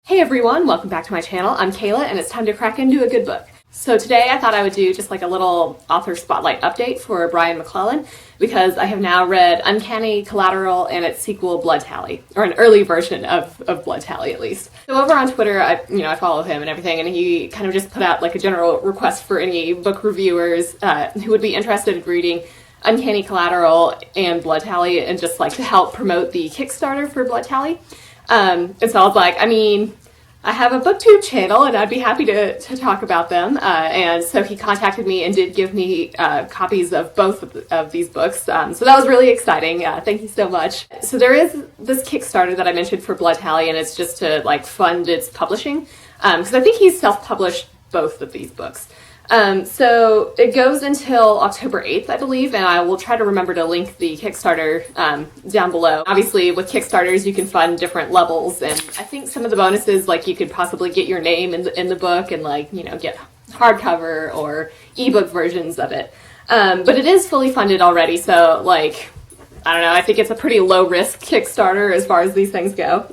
Hey everyone, welcome back to my channel. I'm Kayla and it's time to crack into a good book. So today I thought I would do just like a little author spotlight update for Brian McClellan because I have now read Uncanny Collateral and its sequel Blood Tally, or an early version of Blood Tally at least. So over on Twitter, I follow him and everything, and he kind of just put out like a general request for any book reviewers who would be interested in reading Uncanny Collateral and Blood Tally and just like to help promote the Kickstarter for Blood Tally. And so I was like, I have a booktube channel and I'd be happy to talk about them. And so he contacted me and did give me copies of both of these books. So that was really exciting. Thank you so much. So there is this Kickstarter that I mentioned for Blood Tally, and it's just to like fund its publishing. Because I think he's self-published both of these books. So it goes until October 8th, I believe, and I will try to remember to link the Kickstarter down below. Obviously, with Kickstarters, you can fund different levels, and I think some of the bonuses, like you could possibly get your name in the book and like, get hardcover or ebook versions of it. But it is fully funded already, so like, I don't know, I think it's a pretty low-risk Kickstarter as far as these things go.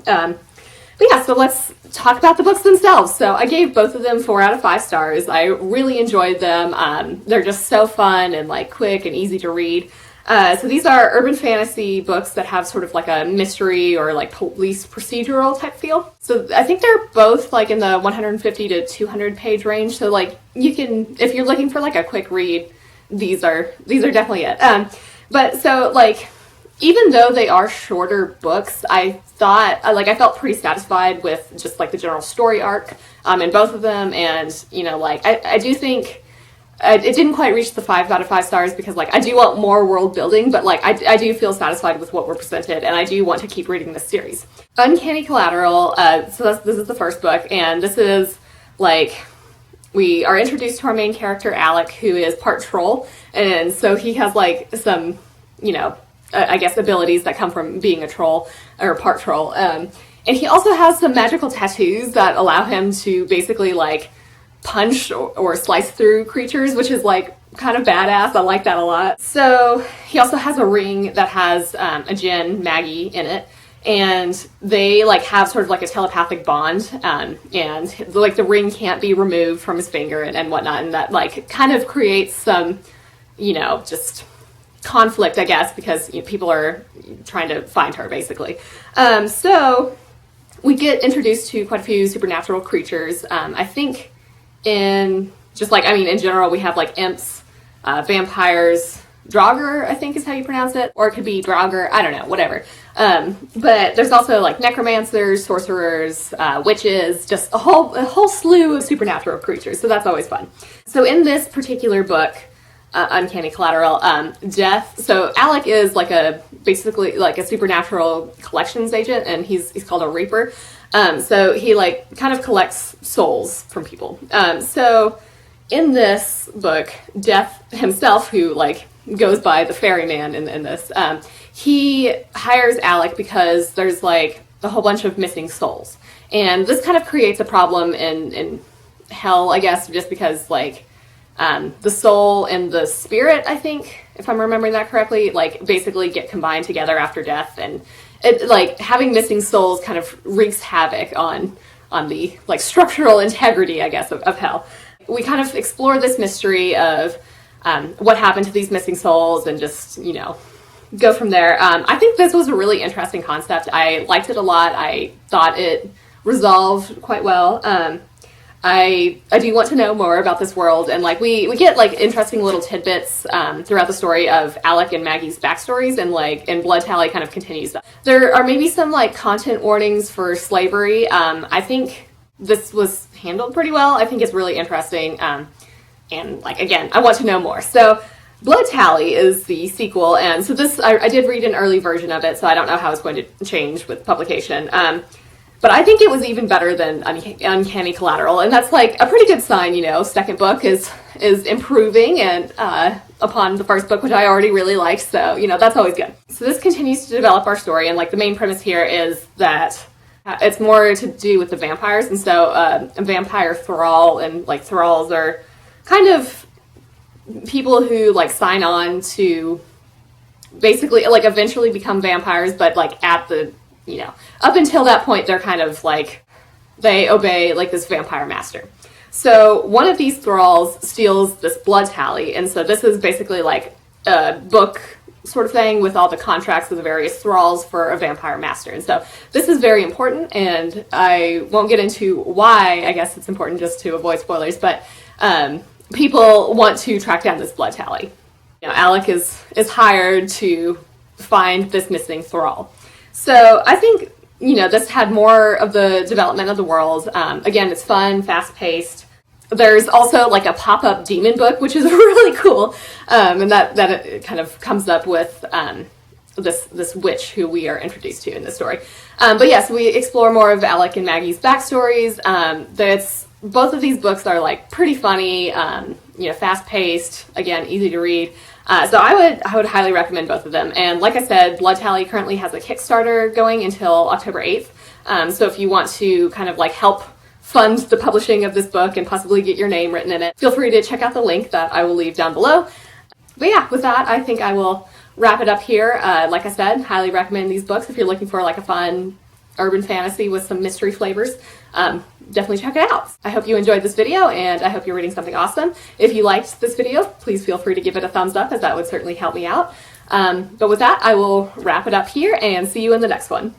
But yeah, so let's talk about the books themselves. So I gave both of them 4 out of 5 stars. I really enjoyed them. They're just so fun and like quick and easy to read. So these are urban fantasy books that have sort of like a mystery or like police procedural type feel. So I think they're both like in the 150 to 200 page range. So like you can, if you're looking for like a quick read, these are definitely it. But so like, even though they are shorter books, I felt pretty satisfied with just like the general story arc in both of them. And, I do think it didn't quite reach the 5 out of 5 stars because like I do want more world building, but like I do feel satisfied with what we're presented, and I do want to keep reading this series. Uncanny Collateral, this is the first book, and this is like, we are introduced to our main character, Alec, who is part troll, and so he has like some, I guess abilities that come from being a troll, or part troll. And he also has some magical tattoos that allow him to basically like punch or slice through creatures, which is like kind of badass. I like that a lot. So he also has a ring that has a djinn, Maggie, in it. And they like have sort of like a telepathic bond, and like the ring can't be removed from his finger and whatnot. And that like kind of creates some, just conflict, I guess, because people are trying to find her, basically. So we get introduced to quite a few supernatural creatures. I think in general, we have like imps, vampires, Draugr, I think is how you pronounce it, or it could be Draugr, I don't know, whatever. But there's also like necromancers, sorcerers, witches, just a whole slew of supernatural creatures. So that's always fun. So in this particular book, Uncanny Collateral, Death. So Alec is like basically like a supernatural collections agent, and he's called a Reaper. So he like kind of collects souls from people. So in this book, Death himself, who like goes by the ferryman in this, he hires Alec because there's like a whole bunch of missing souls, and this kind of creates a problem in hell, I guess, just because like the soul and the spirit, I think, if I'm remembering that correctly, like basically get combined together after death, and it like having missing souls kind of wreaks havoc on the like structural integrity, I guess, of hell. We kind of explore this mystery of what happened to these missing souls and just, go from there. I think this was a really interesting concept. I liked it a lot. I thought it resolved quite well. I do want to know more about this world, and like we get like interesting little tidbits throughout the story of Alec and Maggie's backstories, and Blood Tally kind of continues that. There are maybe some like content warnings for slavery. I think this was handled pretty well. I think it's really interesting, and like again, I want to know more. So Blood Tally is the sequel, and so this I did read an early version of it, so I don't know how it's going to change with publication. But I think it was even better than Uncanny Collateral, and that's like a pretty good sign, second book is improving and upon the first book, which I already really liked, so, that's always good. So this continues to develop our story, and like the main premise here is that it's more to do with the vampires, and so a vampire thrall, and like thralls are kind of people who like sign on to basically like eventually become vampires, but like at the, up until that point, they're kind of like they obey like this vampire master. So one of these thralls steals this blood tally, and so this is basically like a book sort of thing with all the contracts of the various thralls for a vampire master. And so this is very important, and I won't get into why. I guess it's important just to avoid spoilers, but people want to track down this blood tally. You know, Alec is hired to find this missing thrall. So I think, you know, this had more of the development of the world. Again, it's fun, fast-paced. There's also like a pop-up demon book, which is really cool, and that it kind of comes up with this witch who we are introduced to in this story. But yes, we explore more of Alec and Maggie's backstories. Both of these books are like pretty funny, you know, fast-paced, again, easy to read. So I would highly recommend both of them. And like I said, Blood Tally currently has a Kickstarter going until October 8th. So if you want to kind of like help fund the publishing of this book and possibly get your name written in it, feel free to check out the link that I will leave down below. But yeah, with that, I think I will wrap it up here. Like I said, highly recommend these books if you're looking for like a fun urban fantasy with some mystery flavors. Definitely check it out. I hope you enjoyed this video, and I hope you're reading something awesome. If you liked this video, please feel free to give it a thumbs up, as that would certainly help me out. But with that, I will wrap it up here and see you in the next one.